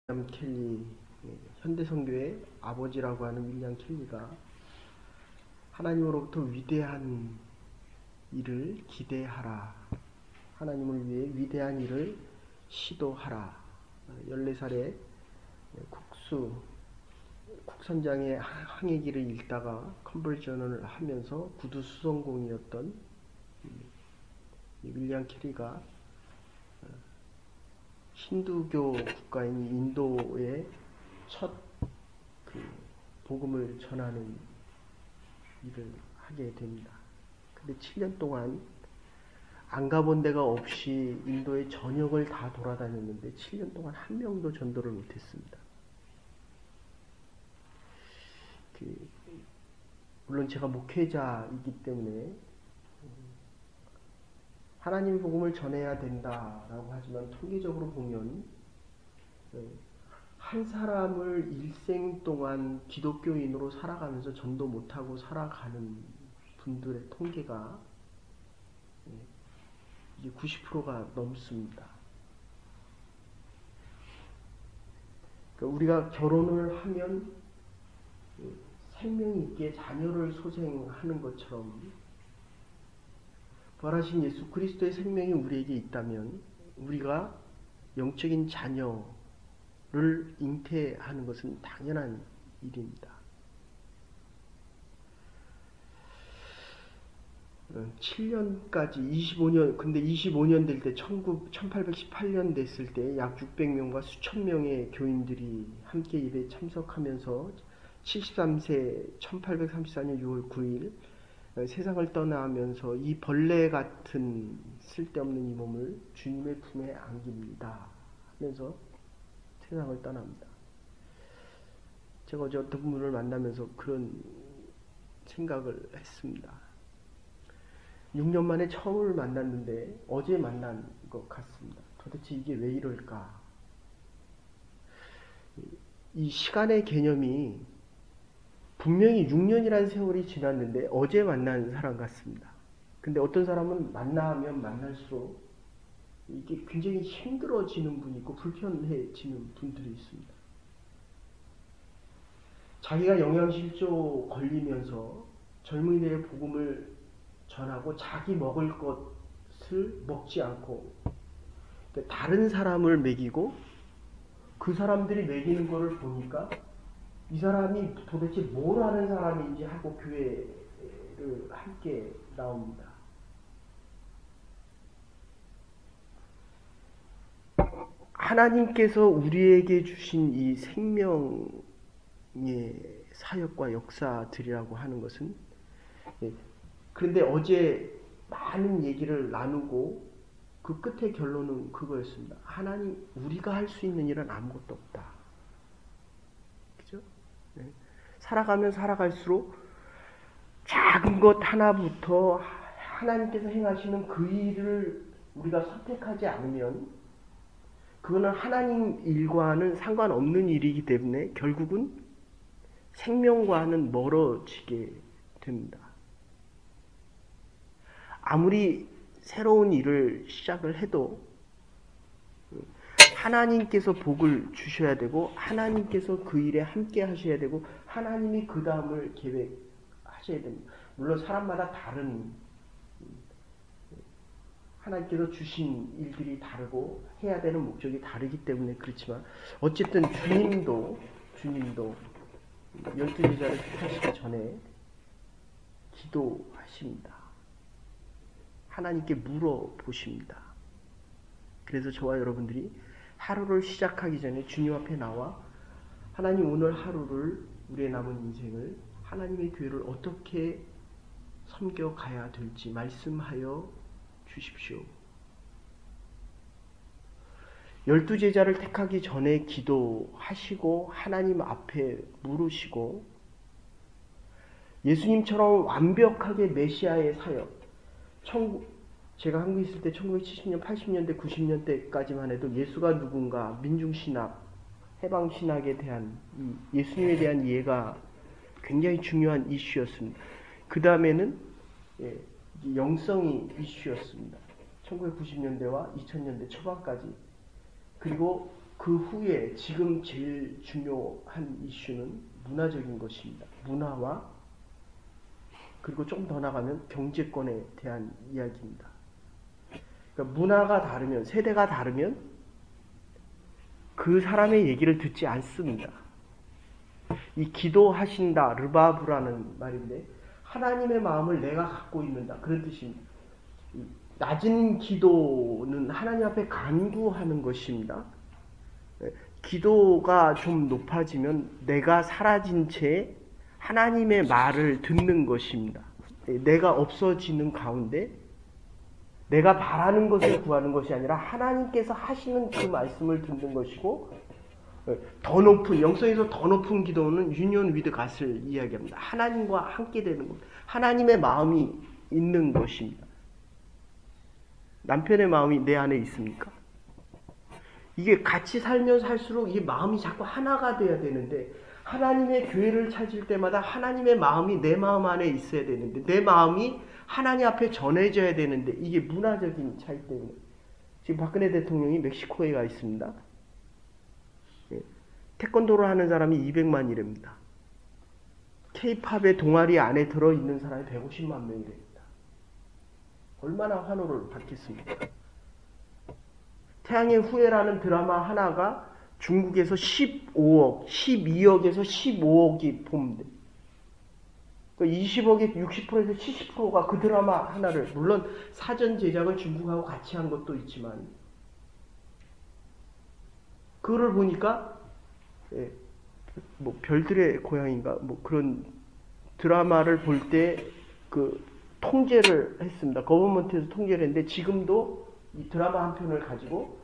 윌리엄 켈리, 현대선교의 아버지라고 하는 윌리엄 켈리가 하나님으로부터 위대한 일을 기대하라, 하나님을 위해 위대한 일을 시도하라. 14살에 국선장의 항해기를 읽다가 컨버전을 하면서 구두 수성공이었던 윌리엄 켈리가 힌두교 국가인 인도에 첫 복음을 전하는 일을 하게 됩니다. 근데 7년 동안 안 가본 데가 없이 인도의 전역을 다 돌아다녔는데 7년 동안 한 명도 전도를 못했습니다. 물론 제가 목회자이기 때문에 하나님의 복음을 전해야 된다라고 하지만 통계적으로 보면 한 사람을 일생 동안 기독교인으로 살아가면서 전도 못하고 살아가는 분들의 통계가 이제 90%가 넘습니다. 그러니까 우리가 결혼을 하면 생명 있게 자녀를 소생하는 것처럼 부활하신 예수 그리스도의 생명이 우리에게 있다면 우리가 영적인 자녀를 잉태하는 것은 당연한 일입니다. 7년까지 25년, 근데 25년 될 때 1818년 됐을 때 약 600명과 수천 명의 교인들이 함께 예배에 참석하면서 73세 1834년 6월 9일 세상을 떠나면서 이 벌레 같은 쓸데없는 이 몸을 주님의 품에 안깁니다 하면서 세상을 떠납니다. 제가 어제 어떤 분을 만나면서 그런 생각을 했습니다. 6년 만에 처음을 만났는데 어제 만난 것 같습니다. 도대체 이게 왜 이럴까? 이 시간의 개념이 분명히 6년이라는 세월이 지났는데 어제 만난 사람 같습니다. 근데 어떤 사람은 만나면 만날수록 이게 굉장히 힘들어지는 분이 있고 불편해지는 분들이 있습니다. 자기가 영양실조 걸리면서 젊은이들의 복음을 전하고 자기 먹을 것을 먹지 않고 다른 사람을 먹이고 그 사람들이 먹이는 것을 보니까 이 사람이 도대체 뭘 하는 사람인지 하고 교회를 함께 나옵니다. 하나님께서 우리에게 주신 이 생명의 사역과 역사들이라고 하는 것은, 그런데 어제 많은 얘기를 나누고 그 끝의 결론은 그거였습니다. 하나님, 우리가 할 수 있는 일은 아무것도 없다. 그죠? 네. 살아가면 살아갈수록 작은 것 하나부터 하나님께서 행하시는 그 일을 우리가 선택하지 않으면 그거는 하나님 일과는 상관없는 일이기 때문에 결국은 생명과는 멀어지게 됩니다. 아무리 새로운 일을 시작을 해도 하나님께서 복을 주셔야 되고 하나님께서 그 일에 함께 하셔야 되고 하나님이 그 다음을 계획하셔야 됩니다. 물론 사람마다 다른 하나님께서 주신 일들이 다르고 해야 되는 목적이 다르기 때문에 그렇지만 어쨌든 주님도 12제자를 택하시기 전에 기도하십니다. 하나님께 물어보십니다. 그래서 저와 여러분들이 하루를 시작하기 전에 주님 앞에 나와 하나님, 오늘 하루를, 우리의 남은 인생을 하나님의 교회를 어떻게 섬겨가야 될지 말씀하여 주십시오. 12제자를 택하기 전에 기도하시고 하나님 앞에 물으시고 예수님처럼 완벽하게 메시아의 사역, 제가 한국에 있을 때 1970년, 80년대, 90년대까지만 해도 예수가 누군가, 민중신학, 해방신학에 대한 예수님에 대한 이해가 굉장히 중요한 이슈였습니다. 그 다음에는 영성이 이슈였습니다. 1990년대와 2000년대 초반까지. 그리고 그 그 후에 지금 제일 중요한 이슈는 문화적인 것입니다. 문화와 그리고 좀 더 나가면 경제권에 대한 이야기입니다. 그러니까 문화가 다르면, 세대가 다르면 그 사람의 얘기를 듣지 않습니다. 이 기도하신다, 르바브라는 말인데 하나님의 마음을 내가 갖고 있는다, 그런 뜻입니다. 낮은 기도는 하나님 앞에 간구하는 것입니다. 기도가 좀 높아지면 내가 사라진 채 하나님의 말을 듣는 것입니다. 내가 없어지는 가운데 내가 바라는 것을 구하는 것이 아니라 하나님께서 하시는 그 말씀을 듣는 것이고, 더 높은, 영성에서 더 높은 기도는 유니온 위드 갓을 이야기합니다. 하나님과 함께 되는 것, 하나님의 마음이 있는 것입니다. 남편의 마음이 내 안에 있습니까? 이게 같이 살면 살수록 이 마음이 자꾸 하나가 돼야 되는데, 하나님의 교회를 찾을 때마다 하나님의 마음이 내 마음 안에 있어야 되는데, 내 마음이 하나님 앞에 전해져야 되는데, 이게 문화적인 차이 때문에 지금 박근혜 대통령이 멕시코에 가 있습니다. 태권도를 하는 사람이 200만이랍니다. K-팝의 동아리 안에 들어있는 사람이 150만 명이랍니다. 얼마나 환호를 받겠습니까? 태양의 후예라는 드라마 하나가 중국에서 15억, 12억에서 15억이 봄대. 20억의 60%에서 70%가 그 드라마 하나를, 물론 사전 제작을 중국하고 같이 한 것도 있지만, 그거를 보니까 뭐 별들의 고향인가 뭐 그런 드라마를 볼 때 그 통제를 했습니다. 거버먼트에서 통제를 했는데, 지금도 이 드라마 한 편을 가지고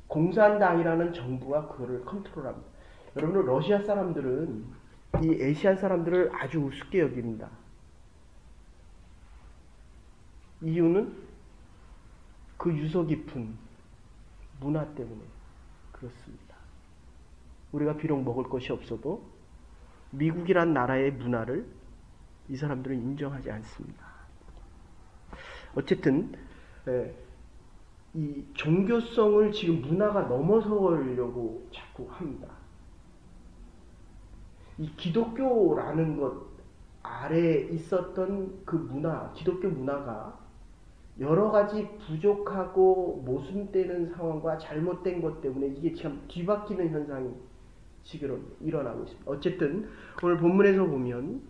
공산당이라는 정부가 그거를 컨트롤합니다. 여러분, 러시아 사람들은 이 아시안 사람들을 아주 우습게 여깁니다. 이유는 그 유서 깊은 문화 때문에 그렇습니다. 우리가 비록 먹을 것이 없어도 미국이란 나라의 문화를 이 사람들은 인정하지 않습니다. 어쨌든 이 종교성을 지금 문화가 넘어서려고 자꾸 합니다. 이 기독교라는 것 아래에 있었던 그 문화, 기독교 문화가 여러 가지 부족하고 모순되는 상황과 잘못된 것 때문에 이게 참 뒤바뀌는 현상이 지금 일어나고 있습니다. 어쨌든 오늘 본문에서 보면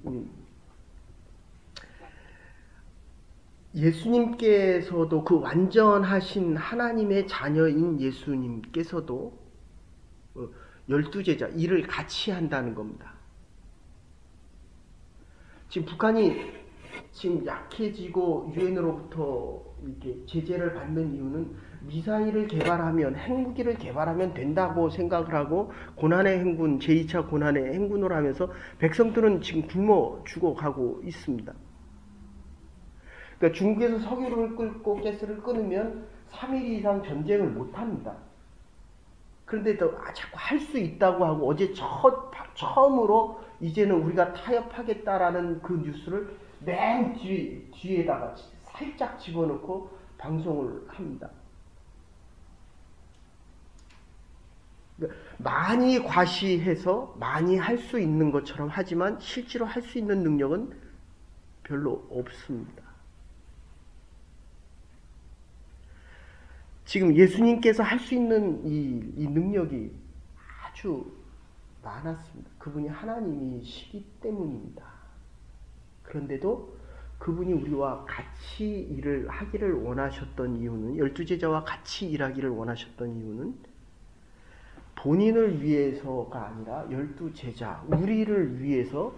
예수님께서도, 그 완전하신 하나님의 자녀인 예수님께서도 12제자, 일을 같이 한다는 겁니다. 지금 북한이 지금 약해지고 유엔으로부터 이렇게 제재를 받는 이유는 미사일을 개발하면, 핵무기를 개발하면 된다고 생각을 하고 고난의 행군, 제2차 고난의 행군을 하면서 백성들은 지금 굶어 죽어가고 있습니다. 그러니까 중국에서 석유를 끓고 가스를 끊으면 3일 이상 전쟁을 못합니다. 그런데 또 자꾸 할 수 있다고 하고, 어제 처음으로 이제는 우리가 타협하겠다라는 그 뉴스를 맨 뒤에다가 살짝 집어넣고 방송을 합니다. 그러니까 많이 과시해서 많이 할 수 있는 것처럼 하지만 실제로 할 수 있는 능력은 별로 없습니다. 지금 예수님께서 할 수 있는 이 능력이 아주 많았습니다. 그분이 하나님이시기 때문입니다. 그런데도 그분이 우리와 같이 일을 하기를 원하셨던 이유는, 12제자와 같이 일하기를 원하셨던 이유는 본인을 위해서가 아니라 12제자, 우리를 위해서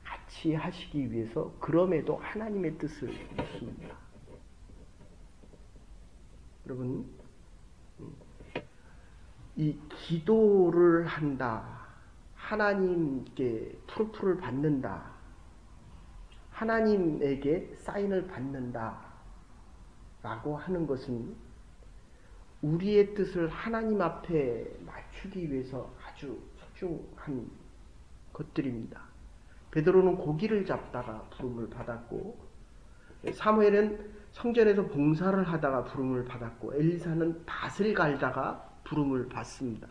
같이 하시기 위해서, 그럼에도 하나님의 뜻을 묻습니다. 여러분, 이 기도를 한다, 하나님께 프루프를 받는다, 하나님에게 사인을 받는다 라고 하는 것은 우리의 뜻을 하나님 앞에 맞추기 위해서 아주 소중한 것들입니다. 베드로는 고기를 잡다가 부름을 받았고, 사무엘은 성전에서 봉사를 하다가 부름을 받았고, 엘리사는 밭을 갈다가 부름을 받습니다.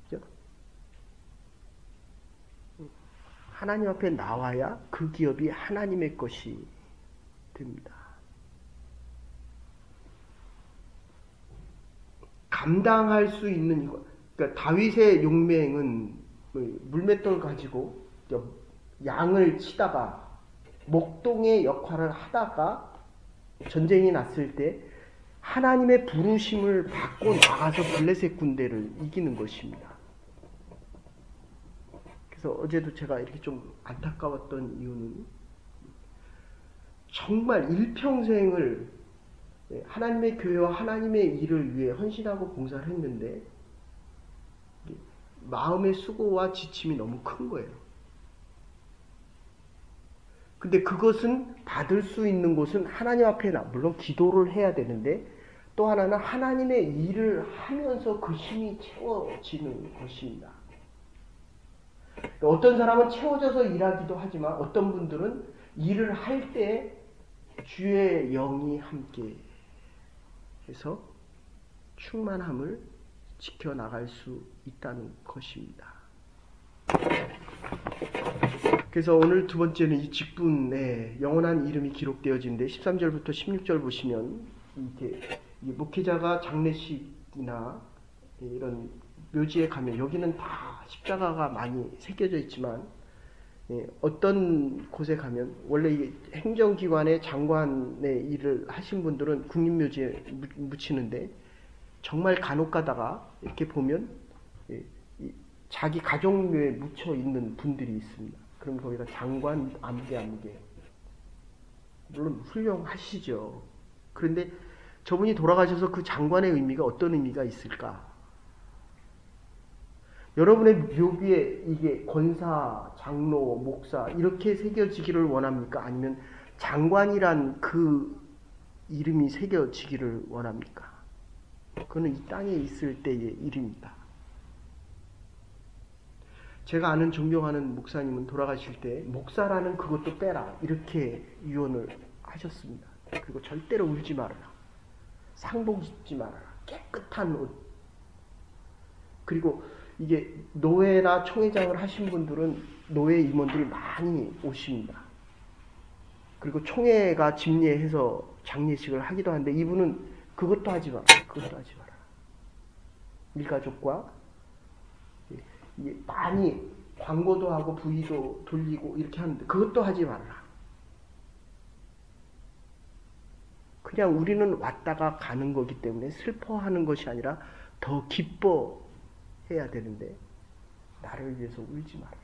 그죠? 하나님 앞에 나와야 그 기업이 하나님의 것이 됩니다. 감당할 수 있는 이거, 그러니까 다윗의 용맹은 물맷돌 가지고 양을 치다가 목동의 역할을 하다가 전쟁이 났을 때 하나님의 부르심을 받고 나가서 블레셋 군대를 이기는 것입니다. 그래서 어제도 제가 이렇게 좀 안타까웠던 이유는 정말 일평생을 하나님의 교회와 하나님의 일을 위해 헌신하고 봉사를 했는데 마음의 수고와 지침이 너무 큰 거예요. 근데 그것은 받을 수 있는 곳은 하나님 앞에 물론 기도를 해야 되는데 또 하나는 하나님의 일을 하면서 그 힘이 채워지는 것입니다. 어떤 사람은 채워져서 일하기도 하지만 어떤 분들은 일을 할 때 주의 영이 함께 해서 충만함을 지켜나갈 수 있다는 것입니다. 그래서 오늘 두 번째는 이 직분에 영원한 이름이 기록되어지는데 13절부터 16절 보시면 이렇게 목회자가 장례식이나 이런 묘지에 가면 여기는 다 십자가가 많이 새겨져 있지만 어떤 곳에 가면 원래 이게 행정기관의 장관의 일을 하신 분들은 국립묘지에 묻히는데 정말 간혹 가다가 이렇게 보면 자기 가족묘에 묻혀 있는 분들이 있습니다. 그럼 거기다 장관 아무개 물론 훌륭하시죠. 그런데 저분이 돌아가셔서 그 장관의 의미가 어떤 의미가 있을까? 여러분의 묘비에 이게 권사, 장로, 목사 이렇게 새겨지기를 원합니까? 아니면 장관이란 그 이름이 새겨지기를 원합니까? 그거는 이 땅에 있을 때의 일입니다. 제가 아는 존경하는 목사님은 돌아가실 때 목사라는 그것도 빼라 이렇게 유언을 하셨습니다. 그리고 절대로 울지 말아라. 상복 입지 말아라. 깨끗한 옷. 그리고 이게 노회나 총회장을 하신 분들은 노회 임원들이 많이 오십니다. 그리고 총회가 집례해서 장례식을 하기도 하는데 이분은 그것도 하지 마라. 그것도 하지 마라. 일가족과 많이 광고도 하고 부의도 돌리고 이렇게 하는데 그것도 하지 말아라. 그냥 우리는 왔다가 가는 거기 때문에 슬퍼하는 것이 아니라 더 기뻐해야 되는데 나를 위해서 울지 말아라.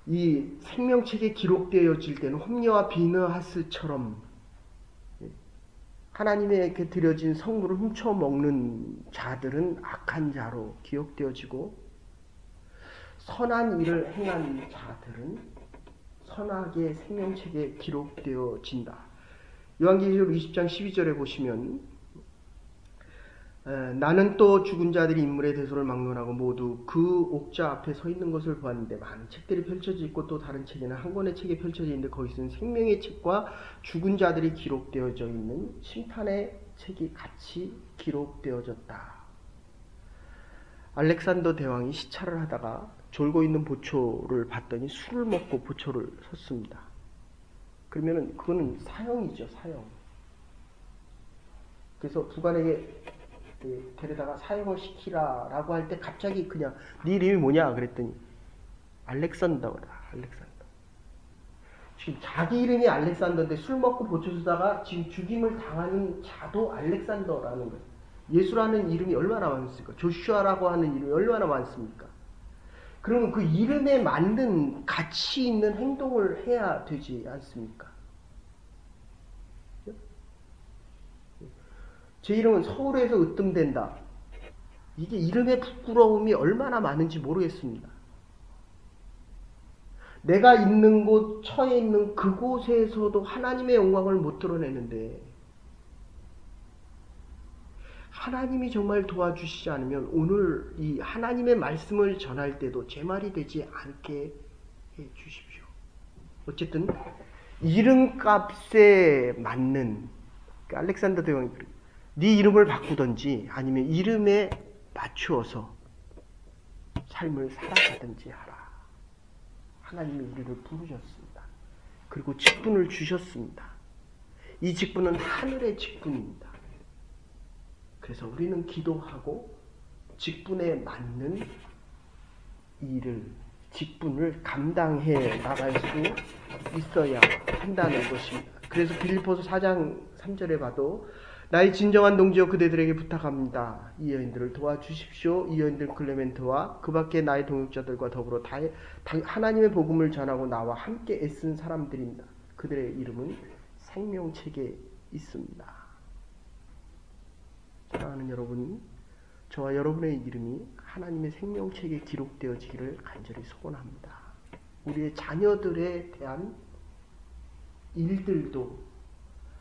이 생명책에 기록되어질 때는 홈리와 비느하스처럼 하나님에게 드려진 성물을 훔쳐먹는 자들은 악한 자로 기억되어지고 선한 일을 행한 자들은 선하게 생명책에 기록되어진다. 요한계시록 20장 12절에 보시면 나는 또 죽은 자들이 인물의 대소를 막론하고 모두 그 옥자 앞에 서 있는 것을 보았는데 많은 책들이 펼쳐져 있고 또 다른 책에는 한 권의 책에 펼쳐져 있는데 거기서는 생명의 책과 죽은 자들이 기록되어져 있는 심판의 책이 같이 기록되어졌다. 알렉산더 대왕이 시찰을 하다가 졸고 있는 보초를 봤더니 술을 먹고 보초를 섰습니다. 그러면은 그거는 사형이죠, 사형. 그래서 부관에게 데려다가 사형을 시키라라고 할 때 갑자기 그냥 네 이름이 뭐냐 그랬더니 알렉산더다. 알렉산더. 지금 자기 이름이 알렉산더인데 술 먹고 보초 서다가 지금 죽임을 당하는 자도 알렉산더라는 거예요. 예수라는 이름이 얼마나 많습니까? 조슈아라고 하는 이름이 얼마나 많습니까? 그러면 그 이름에 맞는 가치 있는 행동을 해야 되지 않습니까? 제 이름은 서울에서 으뜸된다. 이게 이름의 부끄러움이 얼마나 많은지 모르겠습니다. 내가 있는 곳, 처해 있는 그곳에서도 하나님의 영광을 못 드러내는데 하나님이 정말 도와주시지 않으면 오늘 이 하나님의 말씀을 전할 때도 제 말이 되지 않게 해 주십시오. 어쨌든 이름값에 맞는 그 알렉산더 대왕이 네 이름을 바꾸든지 아니면 이름에 맞추어서 삶을 살아가든지 하라. 하나님이 우리를 부르셨습니다. 그리고 직분을 주셨습니다. 이 직분은 하늘의 직분입니다. 그래서 우리는 기도하고 직분에 맞는 일을, 직분을 감당해 나갈 수 있어야 한다는 것입니다. 그래서 빌립보서 4장 3절에 봐도 나의 진정한 동지여 그대들에게 부탁합니다. 이 여인들을 도와주십시오. 이 여인들 클레멘트와 그 밖에 나의 동역자들과 더불어 하나님의 복음을 전하고 나와 함께 애쓴 사람들입니다. 그들의 이름은 생명책에 있습니다. 사랑하는 여러분, 저와 여러분의 이름이 하나님의 생명책에 기록되어지기를 간절히 소원합니다. 우리의 자녀들에 대한 일들도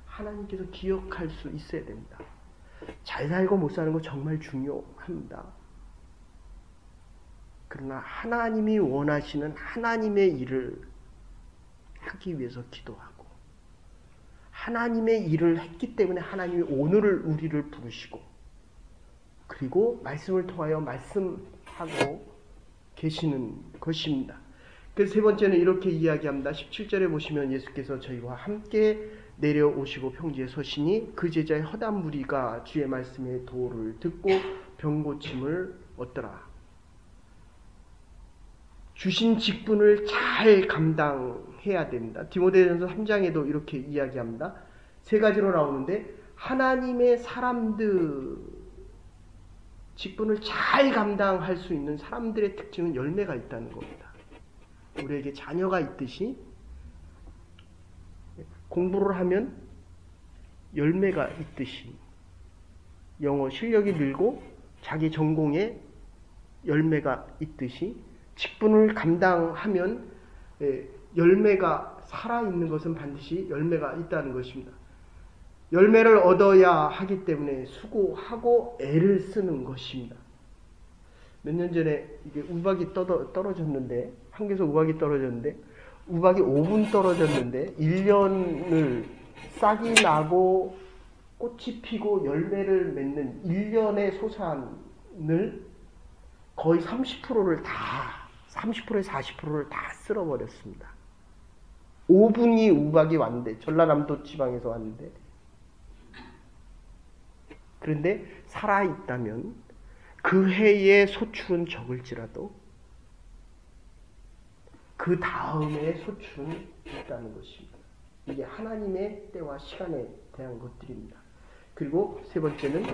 하나님께서 기억할 수 있어야 됩니다. 잘 살고 못 사는 거 정말 중요합니다. 그러나 하나님이 원하시는 하나님의 일을 하기 위해서 기도하고 하나님의 일을 했기 때문에 하나님이 오늘을 우리를 부르시고 그리고 말씀을 통하여 말씀하고 계시는 것입니다. 그래서 세 번째는 이렇게 이야기합니다. 17절에 보시면 예수께서 저희와 함께 내려오시고 평지에 서시니 그 제자의 허다한 무리가 주의 말씀의 도를 듣고 병 고침을 얻더라. 주신 직분을 잘 감당해야 됩니다. 디모데전서 3장에도 이렇게 이야기합니다. 세 가지로 나오는데 하나님의 사람들 직분을 잘 감당할 수 있는 사람들의 특징은 열매가 있다는 겁니다. 우리에게 자녀가 있듯이 공부를 하면 열매가 있듯이 영어 실력이 늘고 자기 전공에 열매가 있듯이 직분을 감당하면 열매가 살아있는 것은 반드시 열매가 있다는 것입니다. 열매를 얻어야 하기 때문에 수고하고 애를 쓰는 것입니다. 몇 년 전에 이게 우박이 떨어졌는데 한국에서 우박이 떨어졌는데 우박이 5분 떨어졌는데 1년을 싹이 나고 꽃이 피고 열매를 맺는 1년의 소산을 거의 30%를 다 30%에서 40%를 다 쓸어버렸습니다. 5분이 우박이 왔는데 전라남도 지방에서 왔는데 그런데 살아있다면 그 해의 소출은 적을지라도 그 다음에 소출은 있다는 것입니다. 이게 하나님의 때와 시간에 대한 것들입니다. 그리고 두 번째는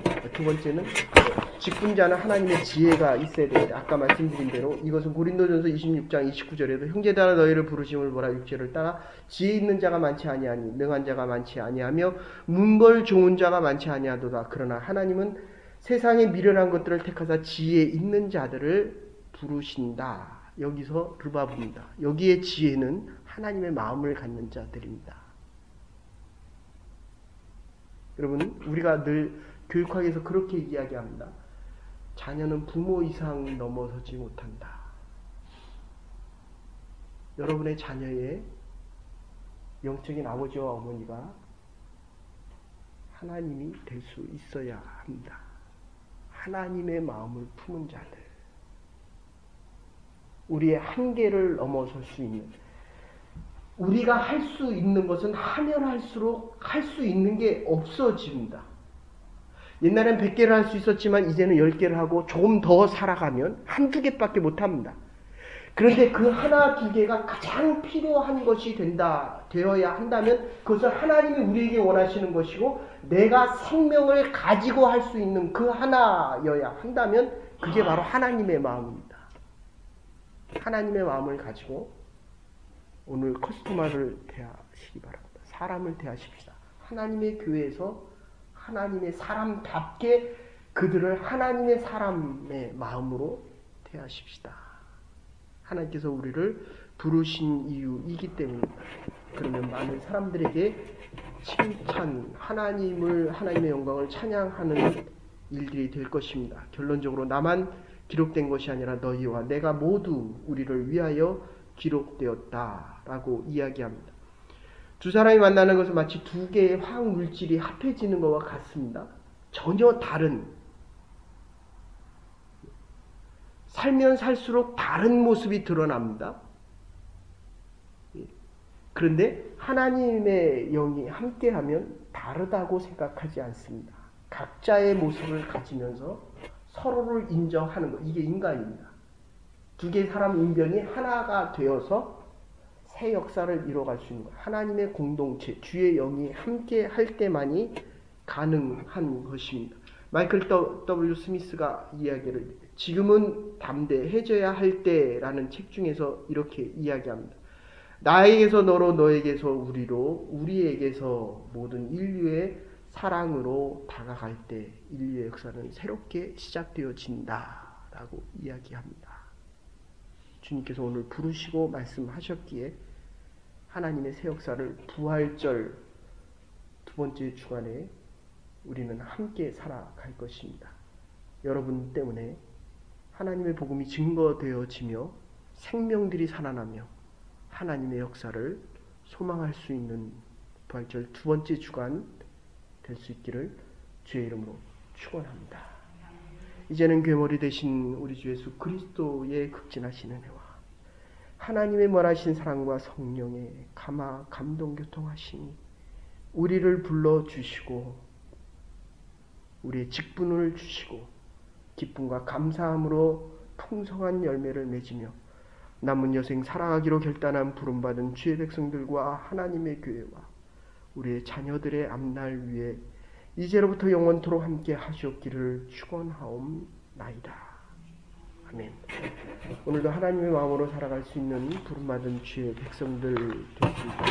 직분자는 하나님의 지혜가 있어야 됩니다. 아까 말씀드린 대로 이것은 고린도전서 26장 29절에도 형제들아 너희를 부르심을 보라 육체를 따라 지혜 있는 자가 많지 아니하니 능한 자가 많지 아니하며 문벌 좋은 자가 많지 아니하도다. 그러나 하나님은 세상의 미련한 것들을 택하사 지혜 있는 자들을 부르신다. 여기서 르바브입니다. 여기에 지혜는 하나님의 마음을 갖는 자들입니다. 여러분, 우리가 늘 교육학에서 그렇게 이야기합니다. 자녀는 부모 이상 넘어서지 못한다. 여러분의 자녀의 영적인 아버지와 어머니가 하나님이 될 수 있어야 합니다. 하나님의 마음을 품은 자들. 우리의 한계를 넘어설 수 있는, 우리가 할 수 있는 것은 하면 할수록 할 수 있는 게 없어집니다. 옛날엔 100개를 할 수 있었지만 이제는 10개를 하고 조금 더 살아가면 한두 개밖에 못합니다. 그런데 그 하나 두 개가 가장 필요한 것이 되어야 한다면 그것은 하나님이 우리에게 원하시는 것이고 내가 생명을 가지고 할 수 있는 그 하나여야 한다면 그게 바로 하나님의 마음입니다. 하나님의 마음을 가지고 오늘 커스터머를 대하시기 바랍니다. 사람을 대하십시다. 하나님의 교회에서 하나님의 사람답게 그들을 하나님의 사람의 마음으로 대하십시다. 하나님께서 우리를 부르신 이유이기 때문입니다. 그러면 많은 사람들에게 칭찬, 하나님의 영광을 찬양하는 일들이 될 것입니다. 결론적으로 나만 기록된 것이 아니라 너희와 내가 모두 우리를 위하여 기록되었다라고 이야기합니다. 두 사람이 만나는 것은 마치 두 개의 화학 물질이 합해지는 것과 같습니다. 전혀 다른, 살면 살수록 다른 모습이 드러납니다. 그런데 하나님의 영이 함께하면 다르다고 생각하지 않습니다. 각자의 모습을 가지면서 서로를 인정하는 것, 이게 인간입니다. 두 개의 사람 인변이 하나가 되어서 새 역사를 이뤄갈 수 있는 것, 하나님의 공동체, 주의 영이 함께 할 때만이 가능한 것입니다. 마이클 W. 스미스가 이야기를, 지금은 담대해져야 할 때라는 책 중에서 이렇게 이야기합니다. 나에게서 너로, 너에게서 우리로, 우리에게서 모든 인류의 사랑으로 다가갈 때 인류의 역사는 새롭게 시작되어진다 라고 이야기합니다. 주님께서 오늘 부르시고 말씀하셨기에 하나님의 새 역사를 부활절 두 번째 주간에 우리는 함께 살아갈 것입니다. 여러분 때문에 하나님의 복음이 증거되어지며 생명들이 살아나며 하나님의 역사를 소망할 수 있는 부활절 두 번째 주간 될 수 있기를 주의 이름으로 축원합니다. 이제는 괴물이 되신 우리 주 예수 그리스도의 극진하신 은혜와 하나님의 멀하신 사랑과 성령의 감화 감동 교통하시니 우리를 불러주시고 우리의 직분을 주시고 기쁨과 감사함으로 풍성한 열매를 맺으며 남은 여생 살아가기로 결단한 부름받은 주의 백성들과 하나님의 교회와 우리의 자녀들의 앞날 위에 이제로부터 영원토록 함께 하시옵기를 축원하옵나이다. 아멘. 오늘도 하나님의 마음으로 살아갈 수 있는 부름받은 주의 백성들 될 수 있도록